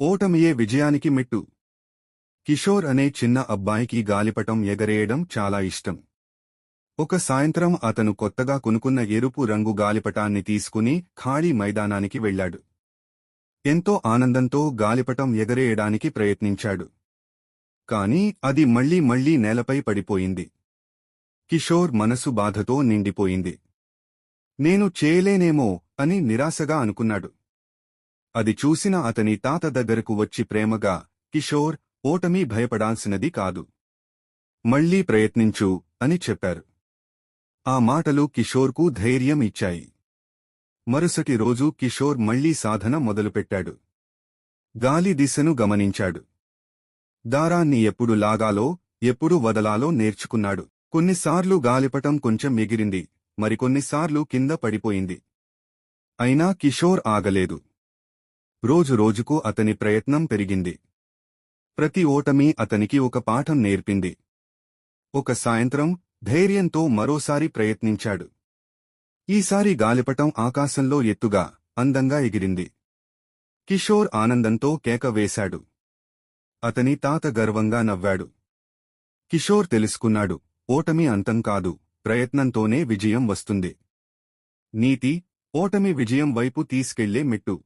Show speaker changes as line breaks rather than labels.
ఓటమియే విజయానికి మెట్టు. కిషోర్ అనే చిన్న అబ్బాయికి గాలిపటం ఎగరేయడం చాలా ఇష్టం. ఒక సాయంత్రం అతను కొత్తగా కొనుక్కున్న ఎరుపు రంగు గాలిపటాన్ని తీసుకుని ఖాళీ మైదానానికి వెళ్లాడు. ఎంతో ఆనందంతో గాలిపటం ఎగరేయడానికి ప్రయత్నించాడు. కాని అది మళ్లీ మళ్లీ నేలపై పడిపోయింది. కిషోర్ మనసు బాధతో నిండిపోయింది. నేను చేయలేనేమో అని నిరాశగా అనుకున్నాడు. అది చూసిన అతని తాత దగ్గరకు వచ్చి ప్రేమగా, కిషోర్, ఓటమి భయపడాల్సినది కాదు. మళ్లీ ప్రయత్నించు అని చెప్పారు. ఆ మాటలు కిషోర్కు ధైర్యం ఇచ్చాయి. మరుసటి రోజు కిషోర్ మళ్లీ సాధన మొదలుపెట్టాడు. గాలి దిశను గమనించాడు. దారాన్ని ఎప్పుడు లాగాలో, ఎప్పుడు వదలాలో నేర్చుకున్నాడు. కొన్నిసార్లు గాలిపటం కొంచెం ఎగిరింది, మరికొన్నిసార్లు కింద పడిపోయింది. అయినా కిషోర్ ఆగలేదు. రోజురోజుకు అతని ప్రయత్నం పెరిగింది. ప్రతి ఓటమి అతనికి ఒక పాఠం నేర్పింది. ఒక సాయంత్రం ధైర్యంతో మరోసారి ప్రయత్నించాడు. ఈసారి గాలిపటం ఆకాశంలో ఎత్తుగా, అందంగా ఎగిరింది. కిషోర్ ఆనందంతో కేక వేశాడు. అతని తాత గర్వంగా నవ్వాడు. కిషోర్ తెలుసుకున్నాడు, ఓటమి అంతం కాదు, ప్రయత్నంతోనే విజయం వస్తుంది. నీతి: ఓటమి విజయం వైపు తీసుకెళ్లే మెట్టు.